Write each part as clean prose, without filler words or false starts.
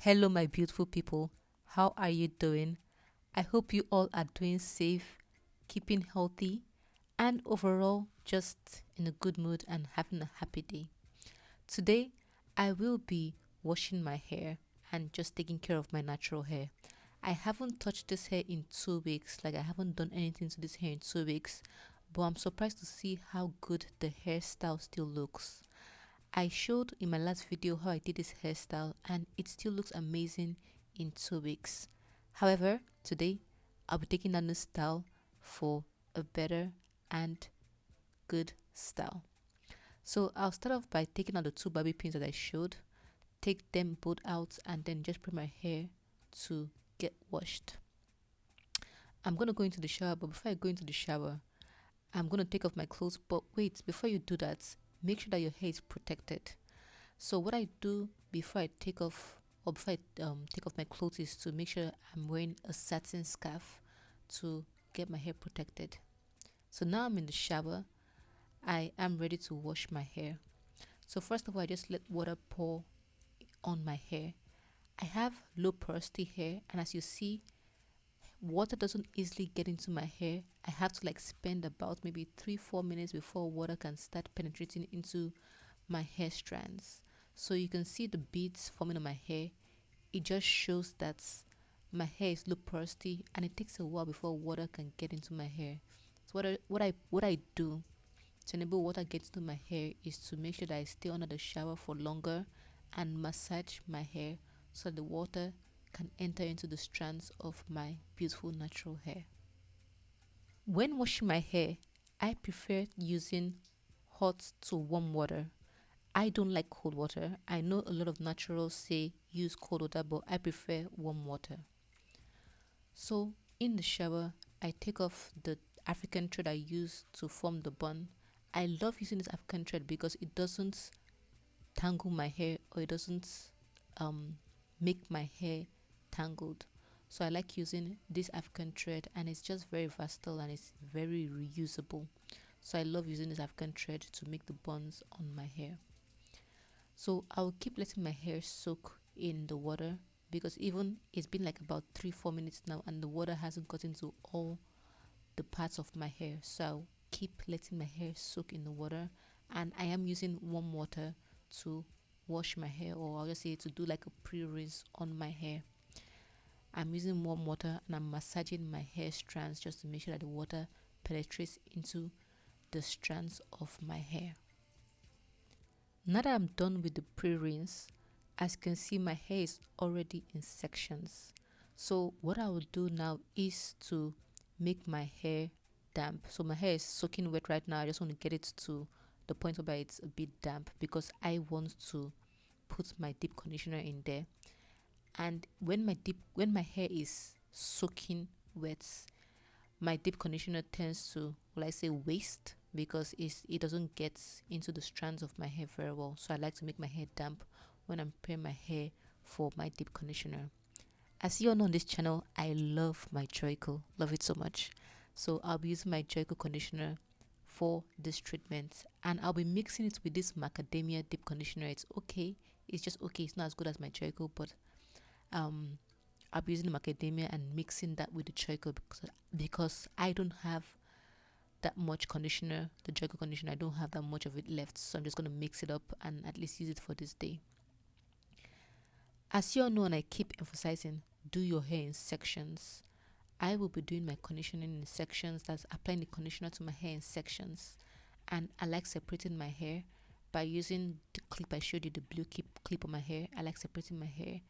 Hello, my beautiful people. How are you doing? I hope you all are doing safe, keeping healthy, and overall just in a good mood and having a happy day. Today, I will be washing my hair and just taking care of my natural hair. I haven't touched this hair in 2 weeks, like I haven't done anything to this hair in 2 weeks, but I'm surprised to see how good the hairstyle still looks. I showed in my last video how I did this hairstyle and it still looks amazing in 2 weeks. However, today I'll be taking down this style for a better and good style. So I'll start off by taking out the two bobby pins that I showed, take them both out and then just put my hair to get washed. I'm going to go into the shower, but before I go into the shower, I'm going to take off my clothes. But wait, before you do that, make sure that your hair is protected. So what I do before I take off or before I take off my clothes is to make sure I'm wearing a satin scarf to get my hair protected. So now I'm in the shower. I am ready to wash my hair. So first of all, I just let water pour on my hair. I have low porosity hair, and as you see, water doesn't easily get into my hair. I have to like spend about maybe 3-4 minutes before water can start penetrating into my hair strands. So you can see the beads forming on my hair. It just shows that my hair is low porosity and it takes a while before water can get into my hair. So what I do to enable water get into my hair is to make sure that I stay under the shower for longer and massage my hair so that the water can enter into the strands of my beautiful natural hair. When washing my hair, I prefer using hot to warm water. I don't like cold water. I know a lot of naturals say use cold water, but I prefer warm water. So in the shower, I take off the African thread I use to form the bun. I love using this African thread because it doesn't tangle my hair or it doesn't make my hair tangled. So I like using this African thread and it's just very versatile and it's very reusable. So I love using this African thread to make the buns on my hair. So I'll keep letting my hair soak in the water because even it's been like about 3-4 minutes now and the water hasn't got into all the parts of my hair. So I'll keep letting my hair soak in the water, and I am using warm water to wash my hair, or I'll just say to do like a pre-rinse on my hair. I'm using warm water and I'm massaging my hair strands just to make sure that the water penetrates into the strands of my hair. Now that I'm done with the pre-rinse, as you can see, my hair is already in sections. So what I will do now is to make my hair damp. So my hair is soaking wet right now. I just want to get it to the point where it's a bit damp because I want to put my deep conditioner in there. And when my hair is soaking wet, my deep conditioner tends to, well, I say waste because it doesn't get into the strands of my hair very well. So I like to make my hair damp when I'm preparing my hair for my deep conditioner. As you all know on this channel, I love my Joico, love it so much. So I'll be using my Joico conditioner for this treatment and I'll be mixing it with this Macadamia deep conditioner. It's okay, it's just okay, it's not as good as my Joico, but I'll be using the Macadamia and mixing that with the Joico because I don't have that much conditioner, the Joico conditioner, I don't have that much of it left, so I'm just going to mix it up and at least use it for this day. As you all know, and I keep emphasizing, do your hair in sections. I will be doing my conditioning in sections. That's applying the conditioner to my hair in sections, and I like separating my hair by using the clip I showed you, the blue clip on my hair. I like separating my hair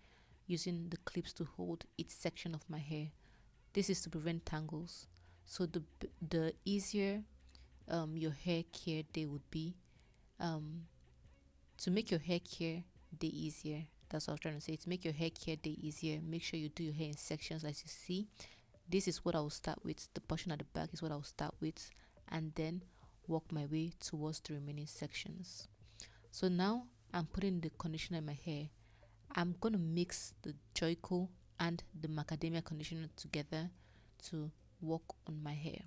using the clips to hold each section of my hair. This is to prevent tangles. So the easier your hair care day would be, to make your hair care day easier, that's what I was trying to say, to make your hair care day easier, make sure you do your hair in sections. As you see, this is what I will start with, the portion at the back is what I will start with, and then work my way towards the remaining sections. So now I'm putting the conditioner in my hair. I'm going to mix the Joico and the Macadamia conditioner together to work on my hair.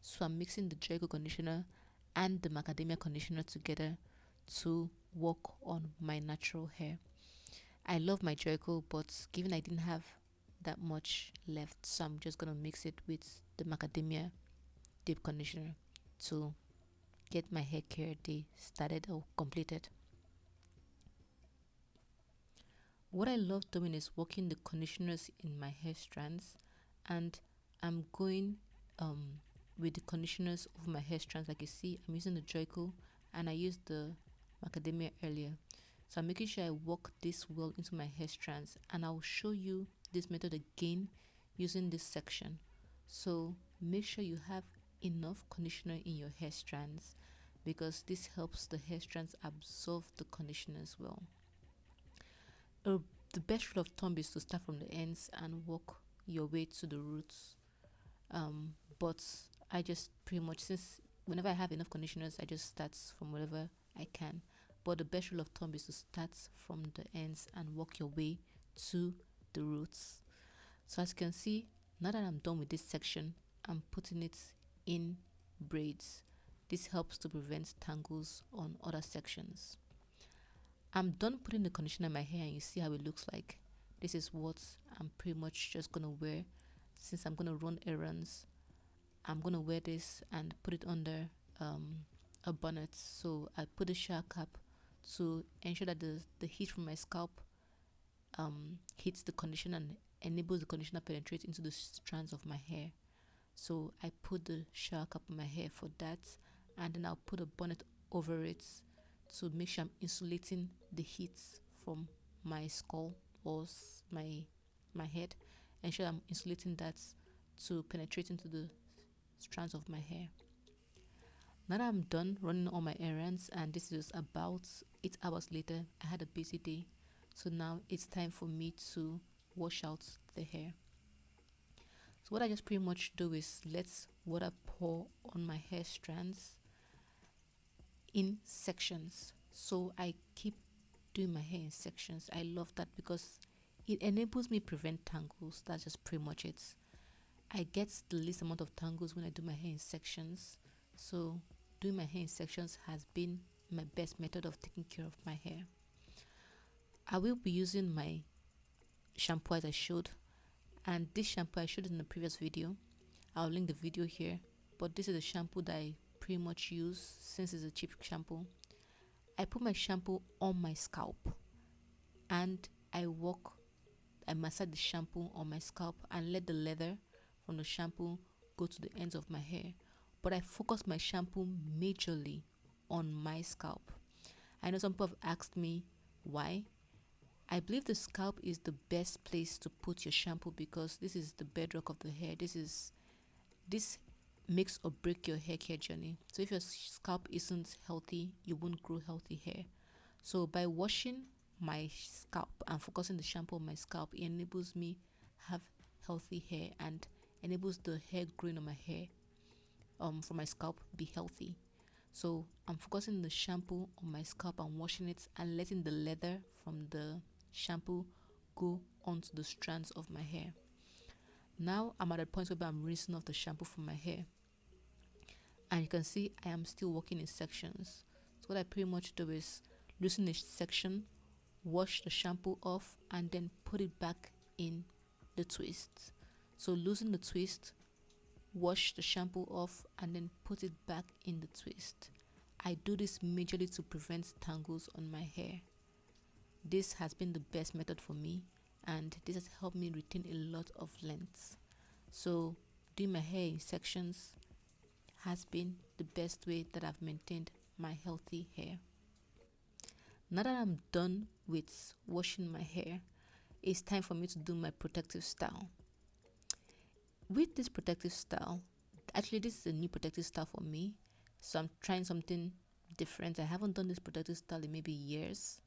So I'm mixing the Joico conditioner and the Macadamia conditioner together to work on my natural hair. I love my Joico, but given I didn't have that much left, so I'm just gonna mix it with the Macadamia deep conditioner to get my hair care day started or completed. What I love doing is working the conditioners in my hair strands, and I'm going with the conditioners over my hair strands. Like you see, I'm using the Joico and I used the Macadamia earlier. So I'm making sure I work this well into my hair strands, and I'll show you this method again using this section. So make sure you have enough conditioner in your hair strands, because this helps the hair strands absorb the conditioner as well. The best rule of thumb is to start from the ends and work your way to the roots. But I just pretty much, since whenever I have enough conditioners, I just start from wherever I can. But the best rule of thumb is to start from the ends and work your way to the roots. So as you can see, now that I'm done with this section, I'm putting it in braids. This helps to prevent tangles on other sections. I'm done putting the conditioner in my hair, and you see how it looks like. This is what I'm pretty much just gonna wear. Since I'm gonna run errands, I'm gonna wear this and put it under a bonnet. So I put a shower cap to ensure that the heat from my scalp hits the conditioner and enables the conditioner penetrate into the strands of my hair. So I put the shower cap on my hair for that, and then I'll put a bonnet over it to make sure I'm insulating the heat from my skull or my head. Ensure I'm insulating that to penetrate into the strands of my hair. Now that I'm done running all my errands, and this is about 8 hours later, I had a busy day. So now it's time for me to wash out the hair. So what I just pretty much do is let water pour on my hair strands in sections. So I keep doing my hair in sections. I love that because it enables me prevent tangles. That's just pretty much it. I get the least amount of tangles when I do my hair in sections. So doing my hair in sections has been my best method of taking care of my hair. I will be using my shampoo as I showed, and this shampoo I showed in the previous video. I'll link the video here, but this is a shampoo that I pretty much use since it's a cheap shampoo. I put my shampoo on my scalp and I massage the shampoo on my scalp and let the leather from the shampoo go to the ends of my hair. But I focus my shampoo majorly on my scalp. I know some people have asked me why. I believe the scalp is the best place to put your shampoo because this is the bedrock of the hair. This makes or break your hair care journey. So if your scalp isn't healthy, you won't grow healthy hair. So by washing my scalp and focusing the shampoo on my scalp, it enables me have healthy hair and enables the hair growing on my hair from my scalp be healthy. So I'm focusing the shampoo on my scalp and washing it and letting the leather from the shampoo go onto the strands of my hair. Now I'm at a point where I'm rinsing off the shampoo from my hair, and you can see I am still working in sections. So what I pretty much do is loosen the section, wash the shampoo off, and then put it back in the twist. So loosen the twist, wash the shampoo off, and then put it back in the twist. I do this majorly to prevent tangles on my hair. This has been the best method for me, and this has helped me retain a lot of length. So doing my hair in sections has been the best way that I've maintained my healthy hair. Now that I'm done with washing my hair, it's time for me to do my protective style. With this protective style, actually this is a new protective style for me, so I'm trying something different. I haven't done this protective style in maybe years.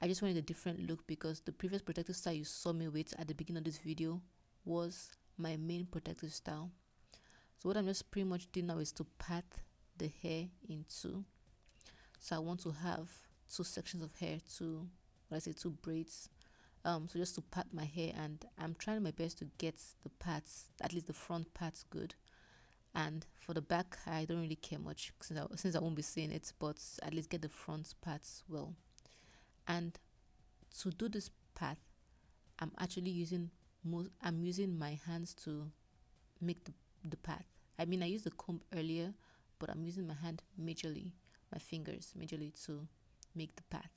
I just wanted a different look because the previous protective style you saw me with at the beginning of this video was my main protective style. So what I'm just pretty much doing now is to pat the hair in two. So I want to have two sections of hair, two braids. So just to pat my hair, and I'm trying my best to get the parts, at least the front parts, good. And for the back, I don't really care much since I won't be seeing it, but at least get the front parts well. And to do this path, I'm actually using I'm using my hands to make the path. I mean, I used the comb earlier, but I'm using my hand majorly, my fingers majorly to make the path.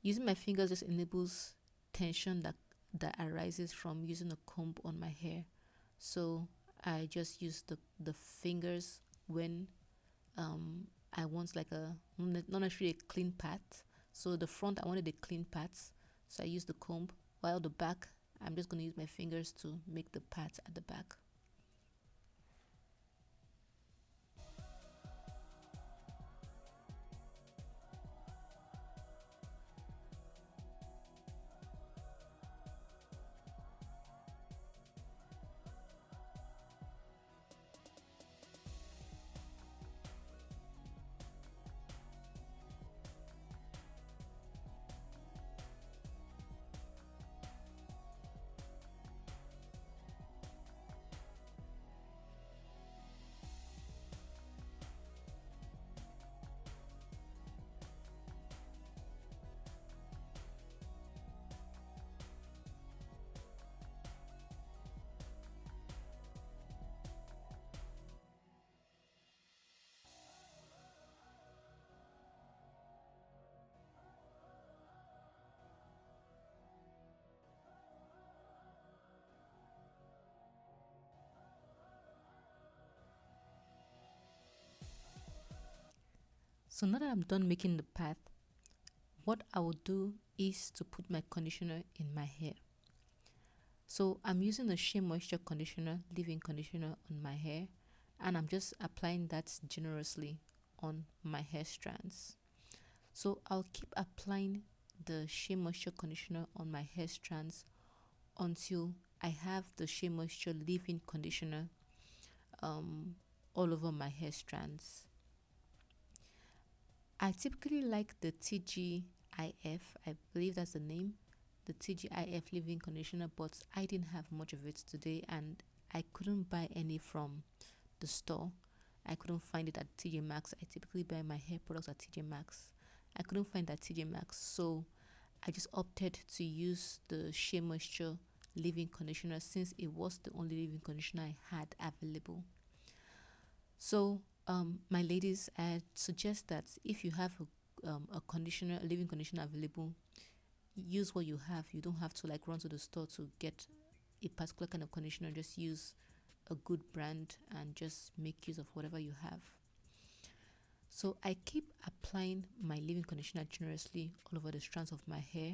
Using my fingers just enables tension that arises from using a comb on my hair. So I just use the fingers when I want like a not necessarily a clean path. So the front I wanted a clean path, so I use the comb, while the back I'm just going to use my fingers to make the path at the back. So now that I'm done making the path, what I will do is to put my conditioner in my hair. So I'm using the Shea Moisture conditioner, leave-in conditioner on my hair, and I'm just applying that generously on my hair strands. So I'll keep applying the Shea Moisture conditioner on my hair strands until I have the Shea Moisture leave-in conditioner all over my hair strands. I typically like the tgin, I believe that's the name, the tgin leave-in conditioner, but I didn't have much of it today and I couldn't buy any from the store. I couldn't find it at TJ Maxx. I typically buy my hair products at TJ Maxx. I couldn't find that TJ Maxx, so I just opted to use the Shea Moisture leave-in conditioner since it was the only leave-in conditioner I had available. So my ladies, I suggest that if you have a conditioner, a leave-in conditioner available, use what you have. You don't have to like run to the store to get a particular kind of conditioner. Just use a good brand and just make use of whatever you have. So I keep applying my leave-in conditioner generously all over the strands of my hair,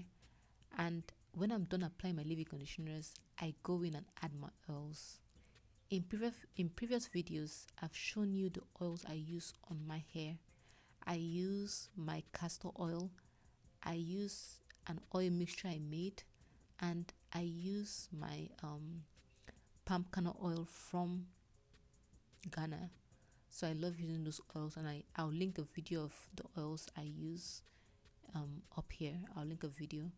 and when I'm done applying my leave-in conditioners, I go in and add my oils. In previous videos, I've shown you the oils I use on my hair. I use my castor oil, I use an oil mixture I made, and I use my palm kernel oil from Ghana. So I love using those oils, and I'll link a video of the oils I use up here. I'll link a video.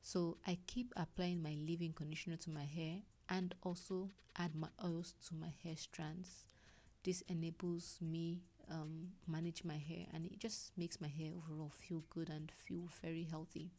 So I keep applying my leave-in conditioner to my hair and also add my oils to my hair strands. This enables me manage my hair, and it just makes my hair overall feel good and feel very healthy.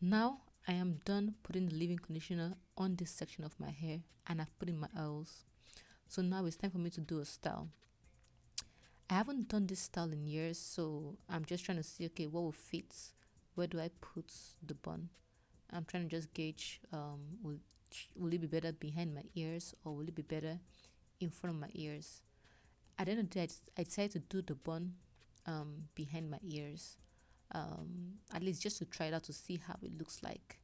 Now I am done putting the leave-in conditioner on this section of my hair, and I've put in my oils. So now it's time for me to do a style. I haven't done this style in years, so I'm just trying to see, okay, what will fit? Where do I put the bun? I'm trying to just gauge, will it be better behind my ears or will it be better in front of my ears? At the end of the day, I decided to do the bun behind my ears, at least just to try it out to see how it looks like.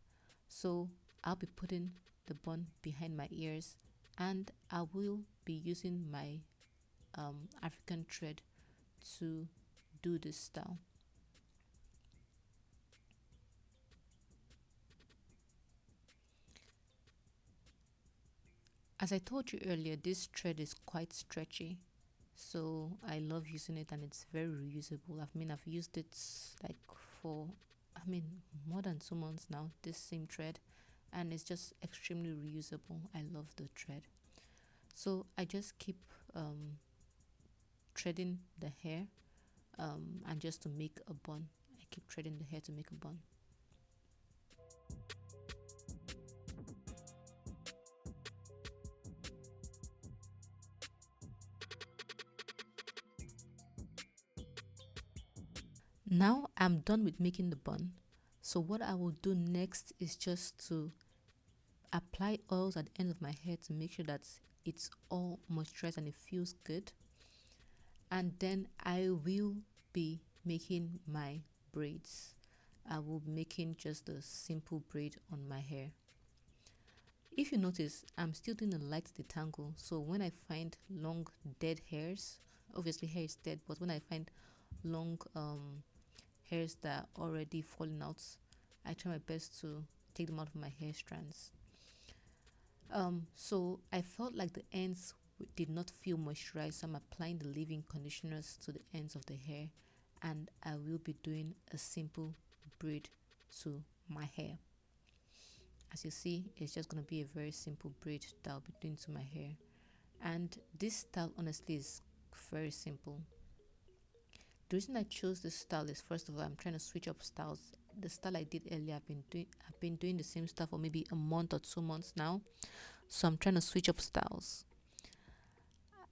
So I'll be putting the bun behind my ears, and I will be using my African thread to do this style. As I told you earlier, this thread is quite stretchy, so I love using it, and it's very reusable. I've used it like for, more than 2 months now, this same thread, and it's just extremely reusable. I love the thread. So I just keep threading the hair, and just to make a bun. I keep threading the hair to make a bun. Now I'm done with making the bun. So what I will do next is just to apply oils at the end of my hair to make sure that it's all moisturized and it feels good. And then I will be making my braids. I will be making just a simple braid on my hair. If you notice, I'm still doing a light detangle. So when I find long dead hairs, obviously hair is dead, but when I find long hairs that are already falling out, I try my best to take them out of my hair strands. So I felt like the ends did not feel moisturized, so I'm applying the leave-in conditioners to the ends of the hair, and I will be doing a simple braid to my hair. As you see, it's just going to be a very simple braid that I'll be doing to my hair, and this style honestly is very simple. The reason I chose this style is, first of all, I'm trying to switch up styles. The style I did earlier, I've been doing the same stuff for maybe a month or 2 months now, so I'm trying to switch up styles.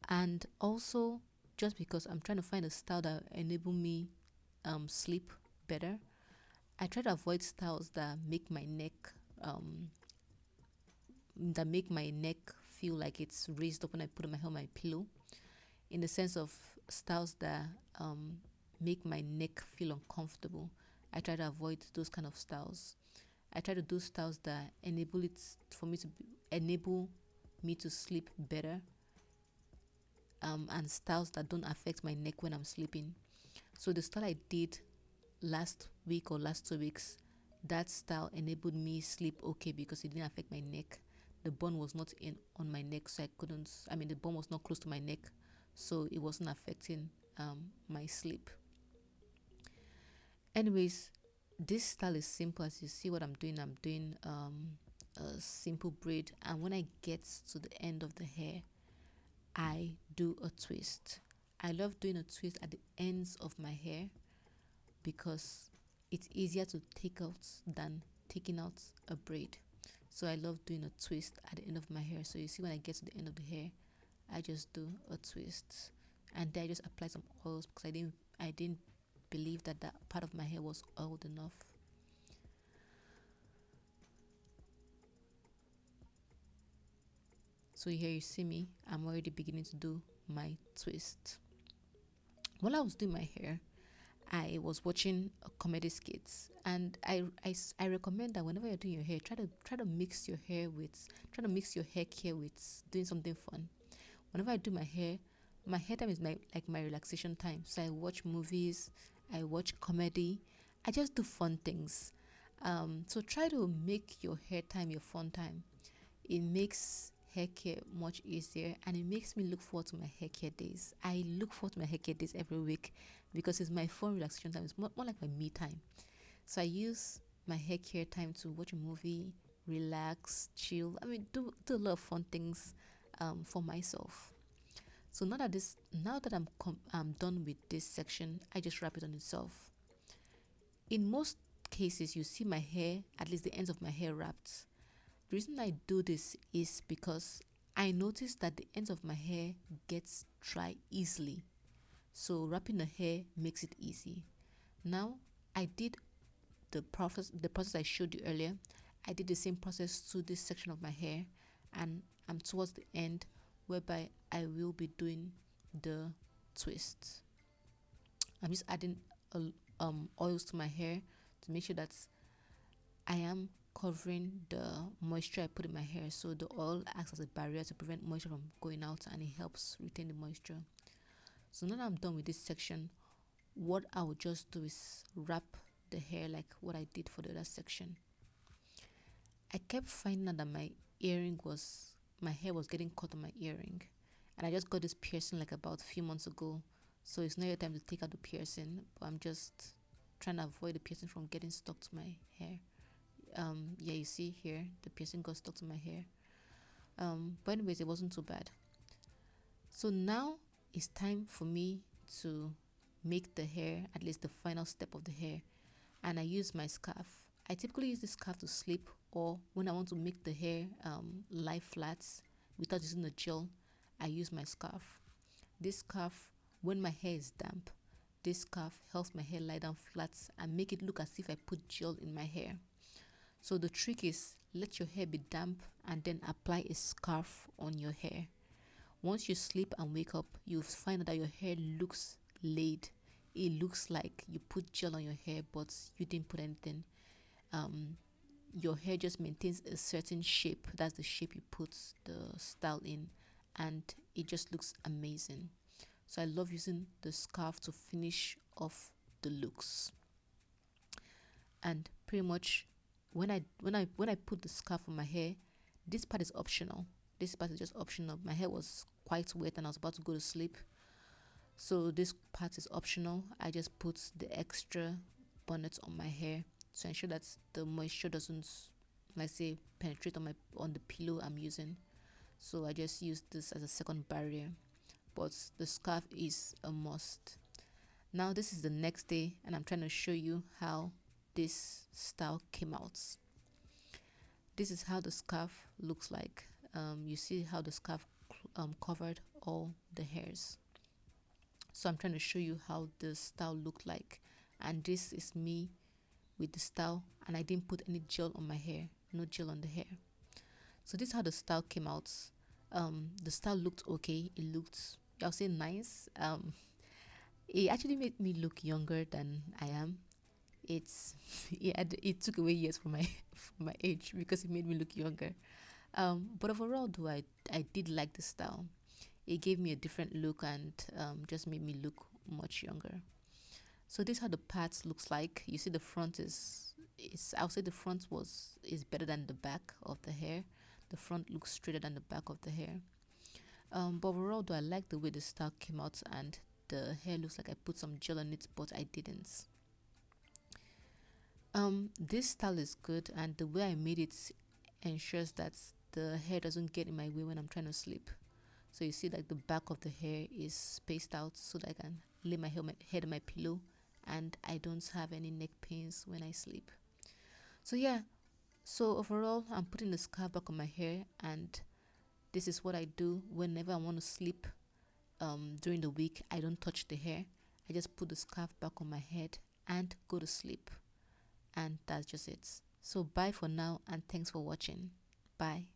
And also, just because I'm trying to find a style that enable me sleep better, I try to avoid styles that make my neck feel like it's raised up when I put my hair on my pillow. In the sense of styles that make my neck feel uncomfortable, I try to avoid those kind of styles. I try to do styles that enable me to sleep better, and styles that don't affect my neck when I'm sleeping. So the style I did last week or last 2 weeks, that style enabled me sleep okay because it didn't affect my neck. The bun was not in on my neck, so the bun was not close to my neck, so it wasn't affecting my sleep. Anyways, this style is simple. As you see what I'm doing, a simple braid, and when I get to the end of the hair, I do a twist. I love doing a twist at the ends of my hair because it's easier to take out than taking out a braid. So I love doing a twist at the end of my hair. So you see when I get to the end of the hair, I just do a twist, and then I just apply some oils because I didn't believe that part of my hair was oiled enough. So here you see me, I'm already beginning to do my twist. While I was doing my hair, I was watching a comedy skits, and I recommend that whenever you're doing your hair, try to mix your hair care with doing something fun. Whenever I do my hair time is like my relaxation time. So I watch movies, I watch comedy, I just do fun things. So try to make your hair time your fun time. It makes hair care much easier, and it makes me look forward to my hair care days. I look forward to my hair care days every week because it's my fun relaxation time. It's more like my me time. So I use my hair care time to watch a movie, relax, chill. Do a lot of fun things for myself. So now that I'm done with this section, I just wrap it on itself. In most cases, you see my hair, at least the ends of my hair, wrapped. The reason I do this is because I notice that the ends of my hair gets dry easily. So wrapping the hair makes it easy. Now I did the process I showed you earlier. I did the same process to this section of my hair, and I'm towards the end, whereby I will be doing the twist. I'm just adding oils to my hair to make sure that I am covering the moisture I put in my hair. So the oil acts as a barrier to prevent moisture from going out, and it helps retain the moisture. So now that I'm done with this section, what I will just do is wrap the hair like what I did for the other section. I kept finding out that my hair was getting caught on my earring, and I just got this piercing like about a few months ago. So it's not your time to take out the piercing, but I'm just trying to avoid the piercing from getting stuck to my hair. Yeah, you see here the piercing got stuck to my hair. But anyways, it wasn't too bad. So now it's time for me to make the hair, at least the final step of the hair, and I use my scarf. I typically use this scarf to sleep, or when I want to make the hair lie flat without using the gel, I use my scarf. This scarf, when my hair is damp, this scarf helps my hair lie down flat and make it look as if I put gel in my hair. So the trick is, let your hair be damp and then apply a scarf on your hair. Once you sleep and wake up, you'll find that your hair looks laid. It looks like you put gel on your hair, but you didn't put anything. Your hair just maintains a certain shape. That's the shape you put the style in, and it just looks amazing. So I love using the scarf to finish off the looks. And pretty much when I put the scarf on my hair, this part is optional. This part is just optional. My hair was quite wet and I was about to go to sleep, so this part is optional. I just put the extra bonnet on my hair to ensure that the moisture doesn't, let's say, penetrate on the pillow I'm using. So I just use this as a second barrier, but the scarf is a must. Now this is the next day, and I'm trying to show you how this style came out. This is how the scarf looks like. You see how the scarf covered all the hairs. So I'm trying to show you how the style looked like, and this is me with the style, and I didn't put any gel on my hair, no gel on the hair. So this is how the style came out. The style looked okay. It looked, I'll say, nice. It actually made me look younger than I am. It took away years from my age, because it made me look younger. But overall, though, I did like the style. It gave me a different look, and just made me look much younger. So this is how the part looks like. You see the front is I would say the front is better than the back of the hair. The front looks straighter than the back of the hair. But overall, though, I like the way the style came out, and the hair looks like I put some gel on it, but I didn't. This style is good, and the way I made it ensures that the hair doesn't get in my way when I'm trying to sleep. So you see, like, the back of the hair is spaced out so that I can lay my head on my pillow, and I don't have any neck pains when I sleep. So yeah, so overall, I'm putting the scarf back on my hair, and this is what I do whenever I want to sleep. During the week, I don't touch the hair. I just put the scarf back on my head and go to sleep. And that's just it. So bye for now, and thanks for watching. Bye.